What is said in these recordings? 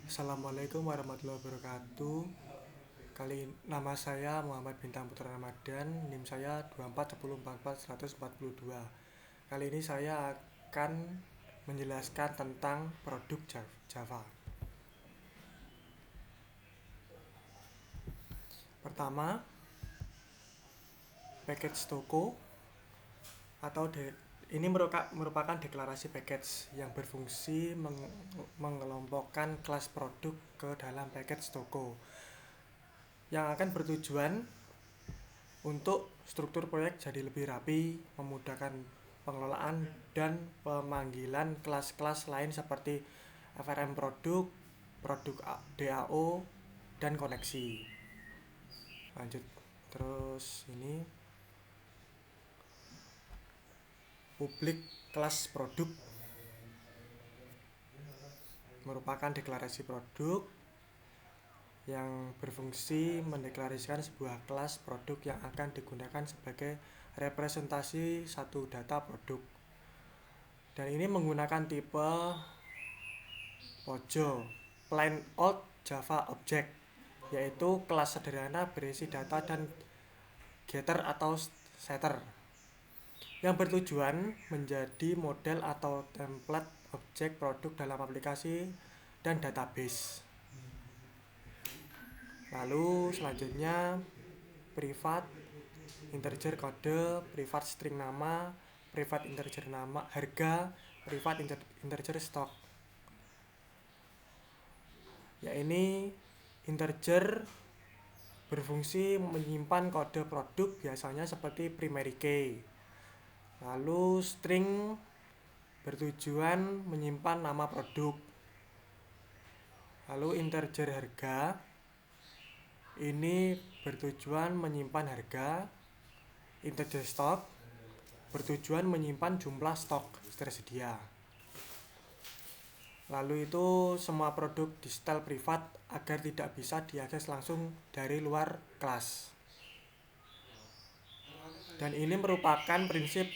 Assalamualaikum warahmatullahi wabarakatuh. Nama saya Muhammad Bintang Putra Ramadan, NIM saya 24 10 44 142. Kali ini saya akan menjelaskan tentang produk Java. Pertama, package toko atau ini merupakan deklarasi package yang berfungsi mengelompokkan kelas produk ke dalam package toko yang akan bertujuan untuk struktur proyek jadi lebih rapi, memudahkan pengelolaan dan pemanggilan kelas-kelas lain seperti FRM produk, produk DAO, dan koneksi. Lanjut, terus ini publik kelas produk merupakan deklarasi produk yang berfungsi mendeklarasikan sebuah kelas produk yang akan digunakan sebagai representasi satu data produk. Dan ini menggunakan tipe POJO, Plain Old Java Object, yaitu kelas sederhana berisi data dan getter atau setter, yang bertujuan menjadi model atau template objek produk dalam aplikasi dan database. Lalu selanjutnya privat integer kode, privat string nama, privat integer nama harga, privat integer stok. Ya, ini integer berfungsi menyimpan kode produk biasanya seperti primary key. Lalu string bertujuan menyimpan nama produk. Lalu integer harga ini bertujuan menyimpan harga. Integer stok bertujuan menyimpan jumlah stok tersedia. Lalu itu semua produk di setel privat agar tidak bisa diakses langsung dari luar kelas. Dan ini merupakan prinsip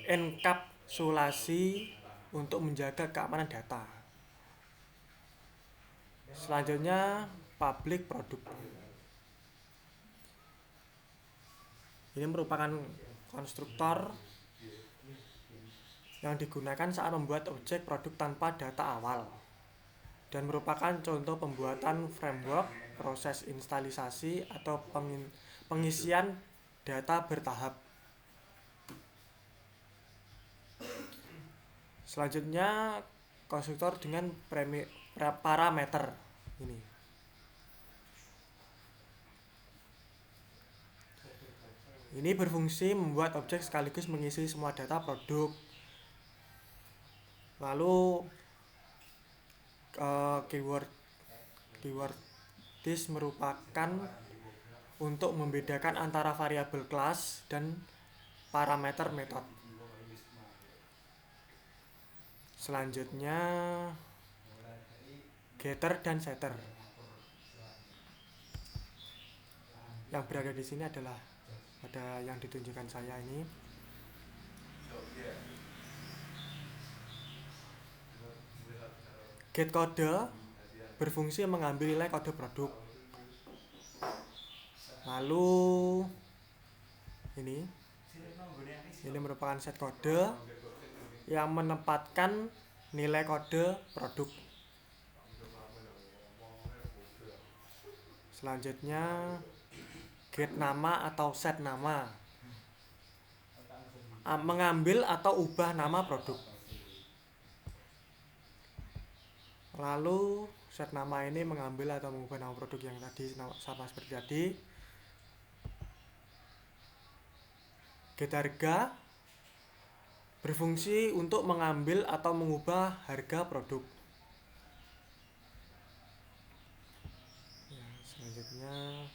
enkapsulasi untuk menjaga keamanan data. Selanjutnya public produk. Ini merupakan konstruktor yang digunakan saat membuat objek produk tanpa data awal dan merupakan contoh pembuatan framework, proses instalisasi atau pengisian data bertahap. Selanjutnya konstruktor dengan parameter ini. Ini berfungsi membuat objek sekaligus mengisi semua data produk. Lalu keyword this merupakan untuk membedakan antara variabel kelas dan parameter metode. Selanjutnya getter dan setter. Yang berada di sini adalah pada yang ditunjukkan saya ini. Get kode berfungsi mengambil nilai kode produk. Lalu ini merupakan set kode yang menempatkan nilai kode produk. Selanjutnya get nama atau set nama, mengambil atau ubah nama produk. Lalu set nama ini mengambil atau mengubah nama produk yang tadi sama seperti tadi. Get harga berfungsi untuk mengambil atau mengubah harga produk. Ya, selanjutnya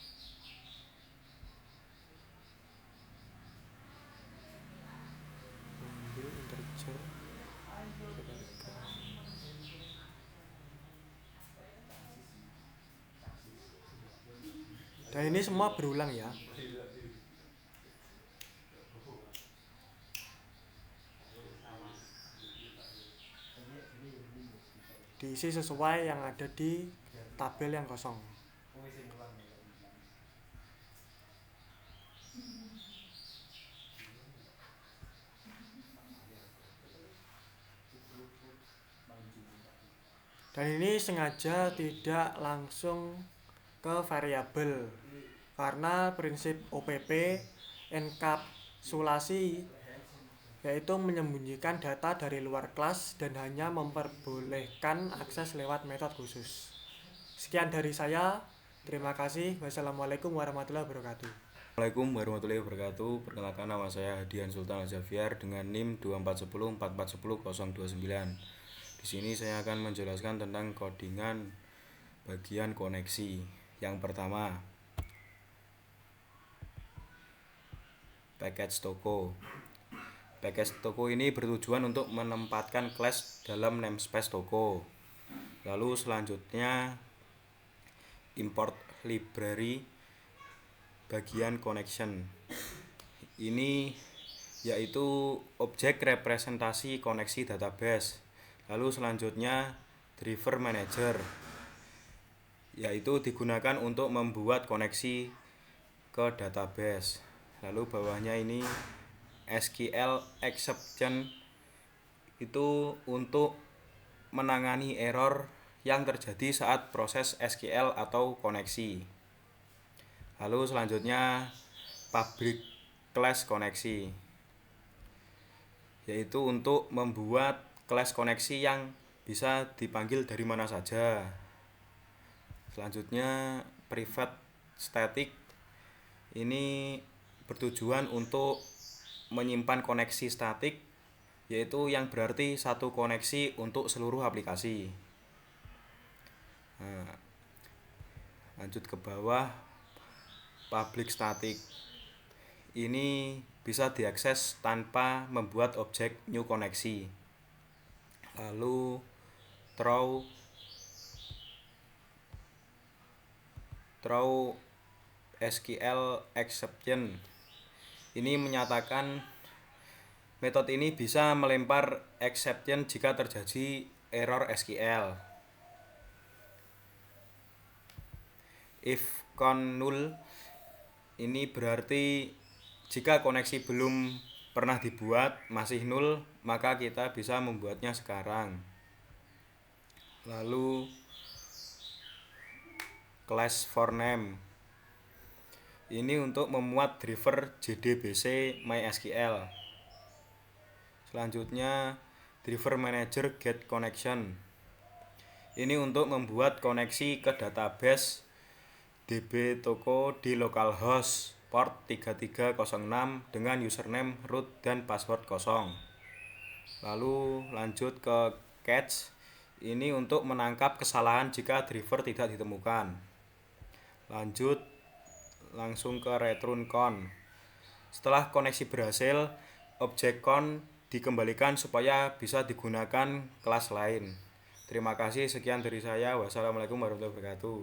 mengambil integer harga. Dan ini semua berulang ya. diisi sesuai yang ada di tabel yang kosong. Dan ini sengaja tidak langsung ke variabel karena prinsip OPP enkapsulasi yaitu menyembunyikan data dari luar kelas dan hanya memperbolehkan akses lewat metode khusus. Sekian dari saya. Terima kasih. Wassalamualaikum warahmatullahi wabarakatuh. Assalamualaikum warahmatullahi wabarakatuh. Perkenalkan, nama saya Hadian Sultan Al-Jafiar dengan NIM 2410441029. Di sini saya akan menjelaskan tentang codingan bagian koneksi. Yang pertama, package toko. Package toko ini bertujuan untuk menempatkan class dalam namespace toko. Lalu selanjutnya, import library bagian connection. Ini yaitu objek representasi koneksi database. Lalu selanjutnya, driver manager, yaitu digunakan untuk membuat koneksi ke database. Lalu bawahnya ini SQL exception, itu untuk menangani error yang terjadi saat proses SQL atau koneksi. Lalu selanjutnya, public class koneksi, yaitu untuk membuat kelas koneksi yang bisa dipanggil dari mana saja. Selanjutnya, private static, ini bertujuan untuk menyimpan koneksi statik, yaitu yang berarti satu koneksi untuk seluruh aplikasi. Nah, lanjut ke bawah, public static ini bisa diakses tanpa membuat objek new koneksi. Lalu throw SQL exception ini menyatakan metode ini bisa melempar exception jika terjadi error SQL. If con null ini berarti jika koneksi belum pernah dibuat, masih nol, maka kita bisa membuatnya sekarang. Lalu class for name ini untuk memuat driver JDBC MySQL. Selanjutnya, driver manager get connection ini untuk membuat koneksi ke database DB toko di localhost port 3306 dengan username, root, dan password kosong. Lalu lanjut ke catch, ini untuk menangkap kesalahan jika driver tidak ditemukan. Lanjut langsung ke return con. Setelah koneksi berhasil, objek con dikembalikan supaya bisa digunakan kelas lain. Terima kasih, sekian dari saya. Wassalamualaikum warahmatullahi wabarakatuh.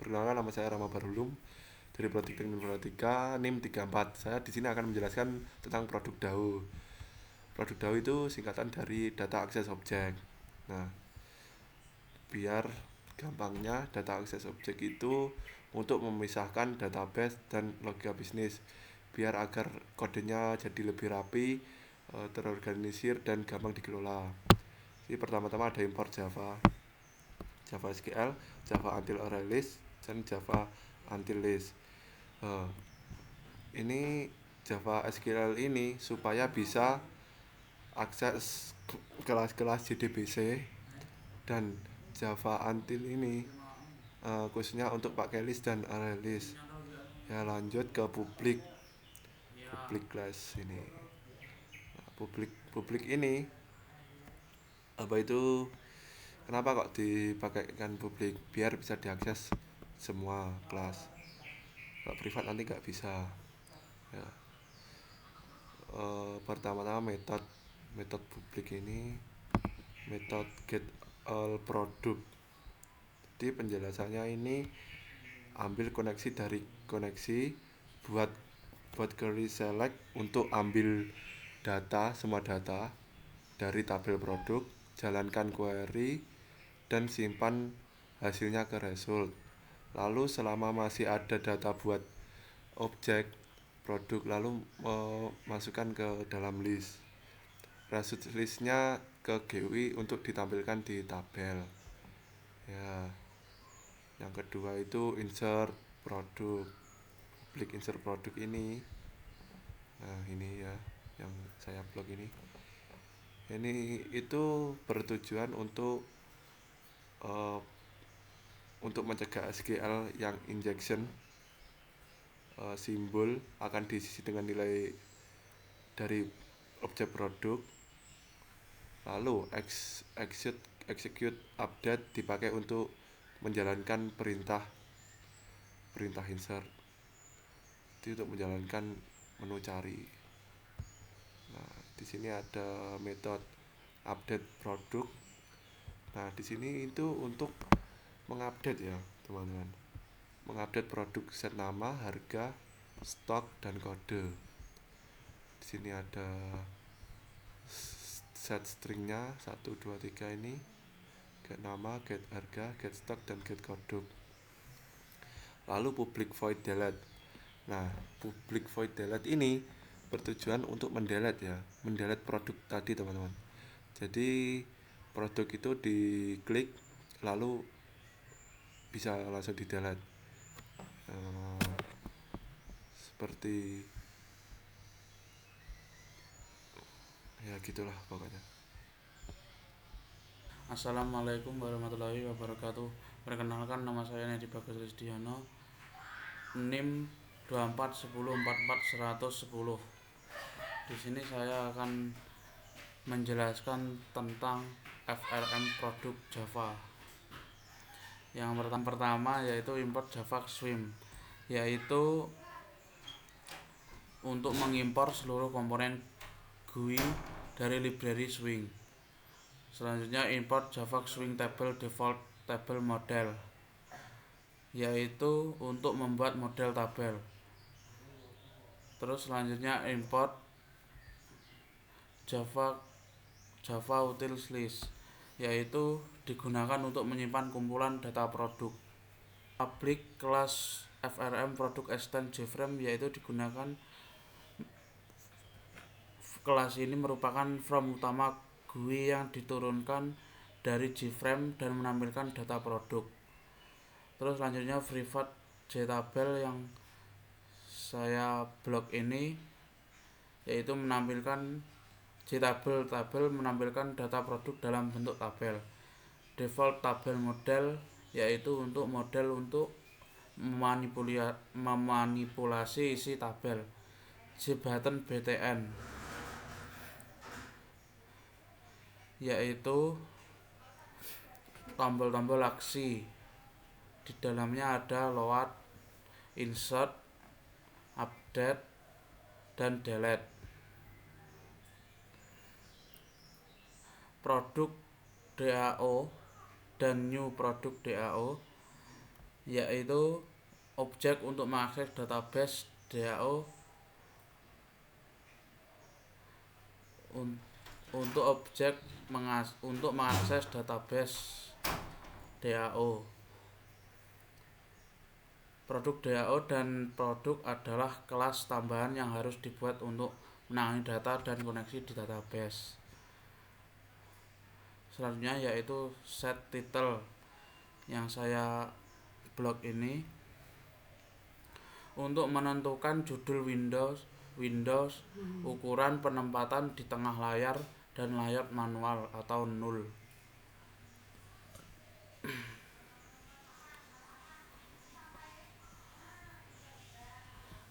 Perkenalkan, nama saya Rama Barulum dari Prodi Teknik Informatika NIM 34. Saya di sini akan menjelaskan tentang produk DAO. Produk DAO itu singkatan dari Data Access Object. Nah, biar gampangnya, Data Access Object itu untuk memisahkan database dan logika bisnis, biar agar kodenya jadi lebih rapi, terorganisir, dan gampang dikelola. Jadi pertama-tama ada import Java SQL, Java until array list, dan Java until list. Ini Java SQL ini supaya bisa akses kelas-kelas JDBC, dan Java until ini khususnya untuk pakai list dan array list. Ya, lanjut ke public class ini. Nah, public ini apa itu, kenapa kok dipakaikan publik? Biar bisa diakses semua kelas. Kalau privat nanti nggak bisa. Ya. Pertama-tama metode publik ini metode get all product. Jadi penjelasannya ini ambil koneksi dari koneksi, buat query select untuk ambil semua data dari tabel produk, jalankan query, dan simpan hasilnya ke result. Lalu selama masih ada data buat objek produk, lalu masukkan ke dalam list. Result listnya ke GUI untuk ditampilkan di tabel. Ya, yang kedua itu insert produk. Klik insert produk ini. Nah, ini ya yang saya blok ini. Ini itu bertujuan untuk mencegah SQL yang injection simbol akan diisi dengan nilai dari objek produk. Lalu execute update dipakai untuk menjalankan perintah insert. Itu untuk menjalankan menu cari. Nah, di sini ada metode update produk. Nah, di sini itu untuk mengupdate ya, teman-teman. Mengupdate produk set nama, harga, stok, dan kode. Di sini ada set stringnya 1 2 3 ini. Get nama, get harga, get stok, dan get kode. Lalu public void delete. Nah, public void delete ini bertujuan untuk mendelete ya, mendelete produk tadi, teman-teman. Jadi produk itu diklik lalu bisa langsung di delete. Seperti ya gitulah pokoknya. Assalamualaikum warahmatullahi wabarakatuh. Perkenalkan, nama saya Nedi Bagus Risdiano, NIM 241044110. Di sini saya akan menjelaskan tentang FRM produk Java. Yang pertama yaitu import Java Swim, yaitu untuk mengimpor seluruh komponen GUI dari library Swing. Selanjutnya import Java Swing Table Default Table Model, yaitu untuk membuat model tabel. Terus selanjutnya import Java Utils List, yaitu digunakan untuk menyimpan kumpulan data produk. Public class FRM produk extend JFrame, yaitu digunakan kelas ini merupakan from utama GUI yang diturunkan dari JFrame dan menampilkan data produk. Terus selanjutnya private JTabel yang saya blok ini, yaitu menampilkan JTabel menampilkan data produk dalam bentuk tabel. Default tabel model, yaitu untuk model untuk memanipulasi isi tabel. JButton BTN, yaitu tombol-tombol aksi. Di dalamnya ada load, insert, update, dan delete. Produk DAO dan new produk DAO, yaitu objek untuk mengakses database DAO. Untuk objek untuk mengakses database DAO. Produk DAO dan produk adalah kelas tambahan yang harus dibuat untuk menangani data dan koneksi di database. Selanjutnya yaitu set title yang saya blok ini untuk menentukan judul Windows, ukuran penempatan di tengah layar, dan layout manual atau null.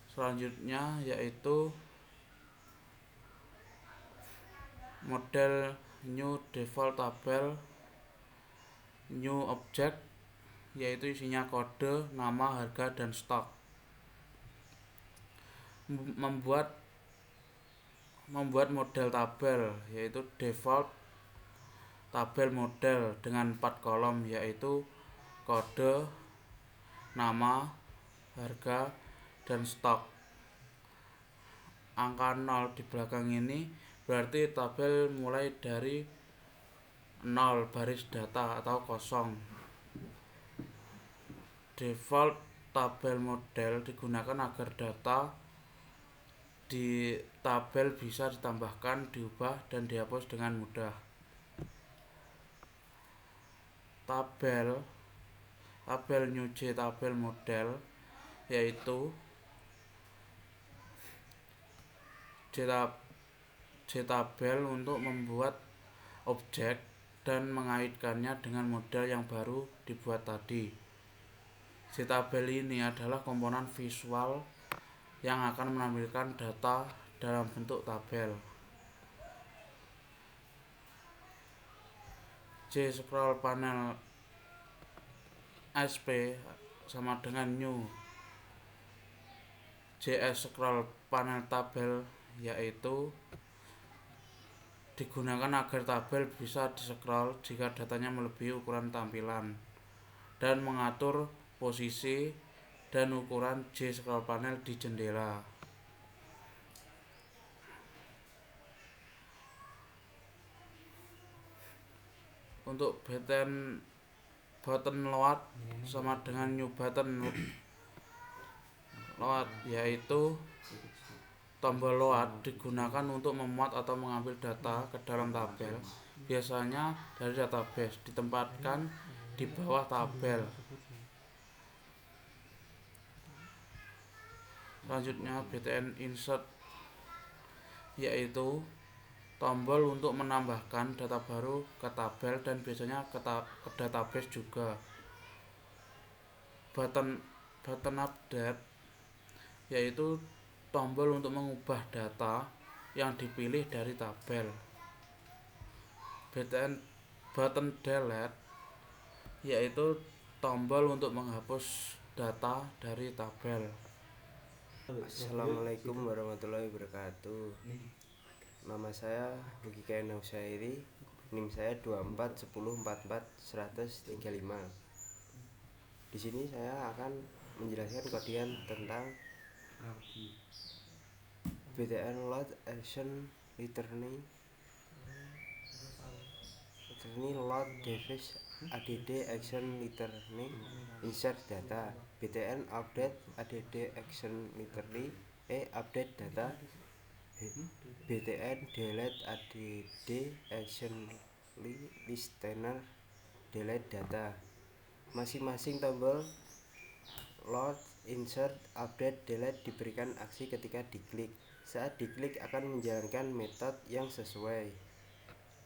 Selanjutnya yaitu model new default tabel, new object, yaitu isinya kode, nama, harga, dan stok. Membuat model tabel, yaitu default tabel model dengan 4 kolom, yaitu kode, nama, harga, dan stok. Angka 0 di belakang ini berarti tabel mulai dari nol baris data atau kosong. Default tabel model digunakan agar data di tabel bisa ditambahkan, diubah, dan dihapus dengan mudah. Tabel new J-tabel model yaitu J-tabel untuk membuat objek dan mengaitkannya dengan model yang baru dibuat tadi. J-tabel ini adalah komponen visual yang akan menampilkan data dalam bentuk tabel. J scroll panel SP sama dengan new JS scroll panel tabel, yaitu digunakan agar tabel bisa di-scroll jika datanya melebihi ukuran tampilan, dan mengatur posisi dan ukuran J scroll panel di jendela. Untuk button load sama dengan new button load, yaitu tombol load digunakan untuk memuat atau mengambil data ke dalam tabel, biasanya dari database, ditempatkan di bawah tabel. Selanjutnya btn insert, yaitu tombol untuk menambahkan data baru ke tabel dan biasanya ke database juga. Button update, yaitu tombol untuk mengubah data yang dipilih dari tabel. Button delete, yaitu tombol untuk menghapus data dari tabel. Assalamualaikum warahmatullahi wabarakatuh. Nama saya Luki Kaina Husairi, NIM saya 241044135. Di sini saya akan menjelaskan kodian tentang btn load action returning load device add action returning insert data btn update add action returning update data btn delete add action listener delete data. Masing-masing tombol load, insert, update, delete diberikan aksi ketika diklik. Saat diklik akan menjalankan metode yang sesuai.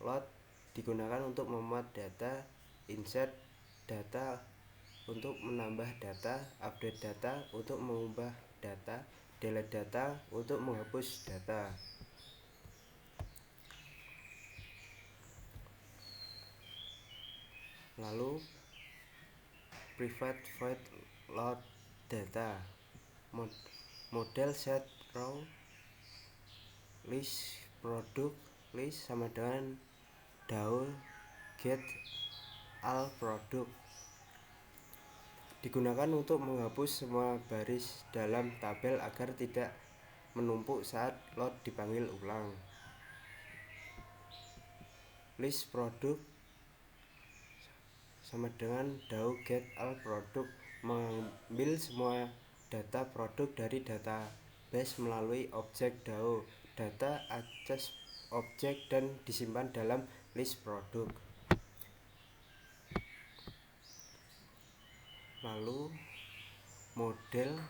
Load digunakan untuk memuat data, insert data untuk menambah data, update data untuk mengubah data, delete data untuk menghapus data. Lalu private void load data, model set row list product list sama dengan DAO get all product, digunakan untuk menghapus semua baris dalam tabel agar tidak menumpuk saat load dipanggil ulang. List product sama dengan DAO get all product, mengambil semua data produk dari database melalui objek DAO data access objek dan disimpan dalam list produk. Lalu model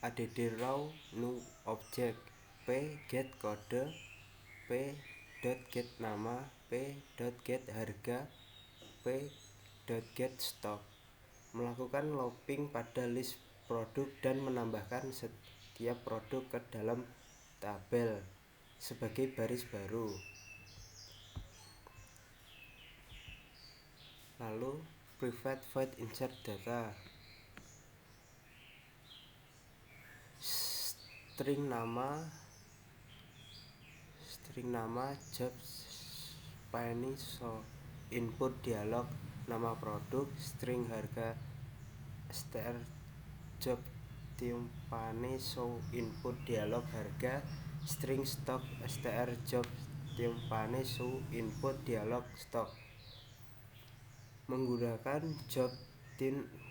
add row new object p get kode p get nama p get harga p get stock, melakukan looping pada list produk dan menambahkan setiap produk ke dalam tabel sebagai baris baru. Lalu private void insert data, string nama job pane so input dialog nama produk, string harga str job timpane show input dialog harga, string stock str job timpane show input dialog stock. menggunakan job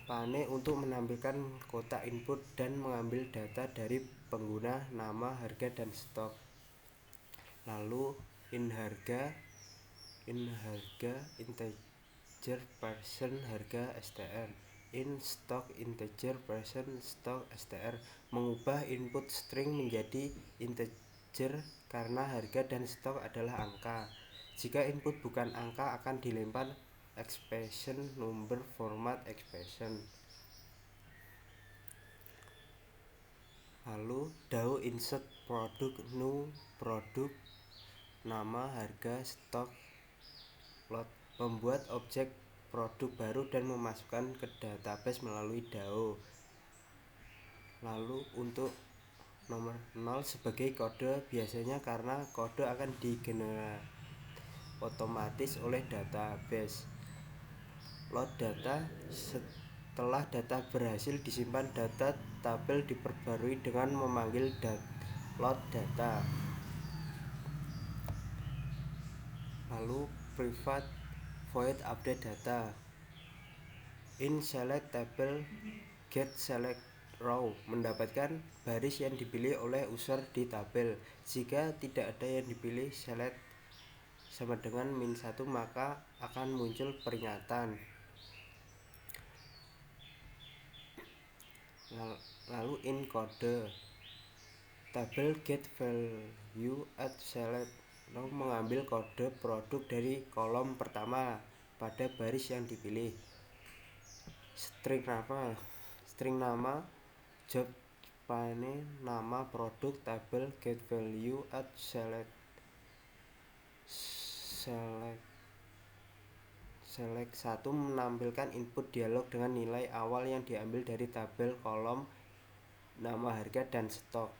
pane untuk menampilkan kotak input dan mengambil data dari pengguna, nama, harga, dan stok. Lalu in harga integer persen harga str, in stock integer persen stock str, mengubah input string menjadi integer karena harga dan stok adalah angka. Jika input bukan angka akan dilempar expression number format expression. Lalu DAO insert product new product, nama, harga, stok, lot, membuat objek produk baru dan memasukkan ke database melalui DAO. Lalu untuk nomor 0 sebagai kode, biasanya karena kode akan digenerasi otomatis oleh database. Load data, setelah data berhasil disimpan, data tabel diperbarui dengan memanggil load data. Lalu private void update data, in select table get select row, mendapatkan baris yang dipilih oleh user di tabel. Jika tidak ada yang dipilih, select sama dengan -1, maka akan muncul peringatan. Lalu in kode, tabel get value at select row, mengambil kode produk dari kolom pertama pada baris yang dipilih. String nama job pane, nama produk, tabel get value at select 1 menampilkan input dialog dengan nilai awal yang diambil dari tabel kolom nama, harga, dan stok.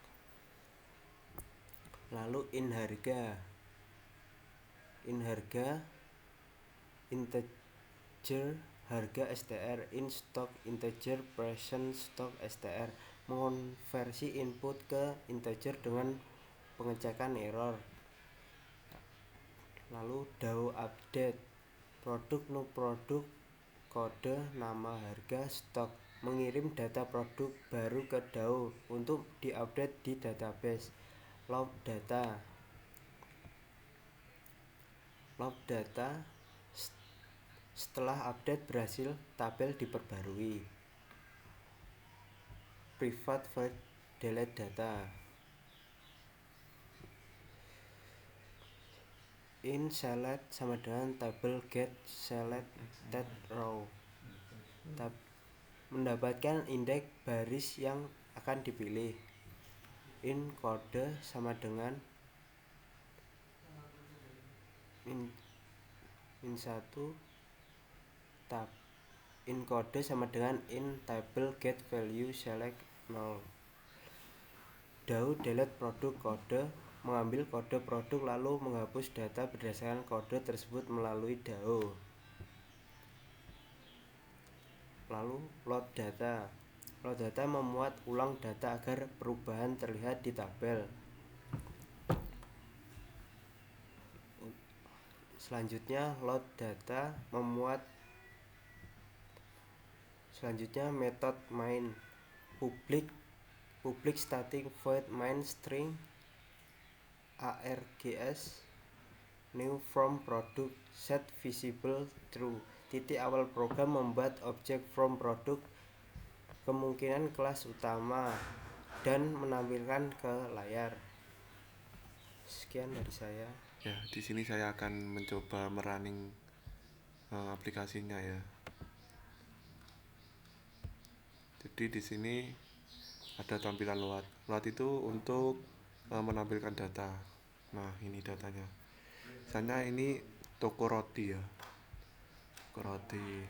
Lalu in harga integer harga str, in stock integer persen stock str, mengonversi input ke integer dengan pengecekan error. Lalu DAO update produk new produk, kode, nama, harga, stok, mengirim data produk baru ke DAO untuk diupdate di database. Load data, setelah update berhasil, tabel diperbarui. Private void delete data, in select sama dengan tabel get selected row, mendapatkan indeks baris yang akan dipilih. In kode sama dengan in kode sama dengan in table get value select 0. DAO delete produk kode, mengambil kode produk lalu menghapus data berdasarkan kode tersebut melalui DAO. Lalu load data memuat ulang data agar perubahan terlihat di tabel. Selanjutnya method main public static void main string args new from product set visible true. Awal program membuat objek from product kemungkinan kelas utama dan menampilkan ke layar. Sekian dari saya. Ya, di sini saya akan mencoba merunning aplikasinya ya. Jadi di sini ada tampilan load. Load itu untuk menampilkan data. Nah, ini datanya. Misalnya ini toko roti ya. Toko roti.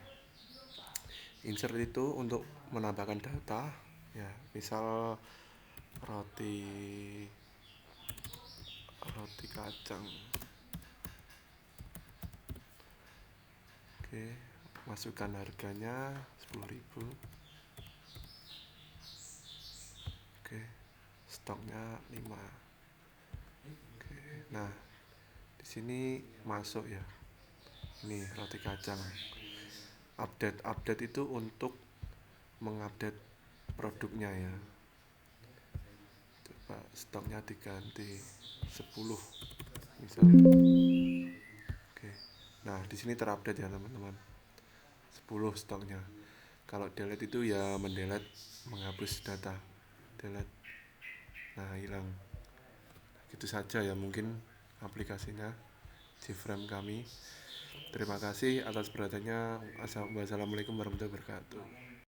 Insert itu untuk menambahkan data ya. Misal roti kacang. Oke, masukkan harganya 10.000. Oke, stoknya 5. Oke, nah di sini masuk ya. Ini roti kacang. update itu untuk mengupdate produknya ya. Coba stoknya diganti 10 misalnya. Oke. Nah, di sini terupdate ya teman-teman. 10 stoknya. Kalau delete itu ya mendelete, menghapus data. Delete. Nah, hilang. Gitu saja ya mungkin aplikasinya Gframe kami. Terima kasih atas perhatiannya. Wassalamualaikum warahmatullahi wabarakatuh.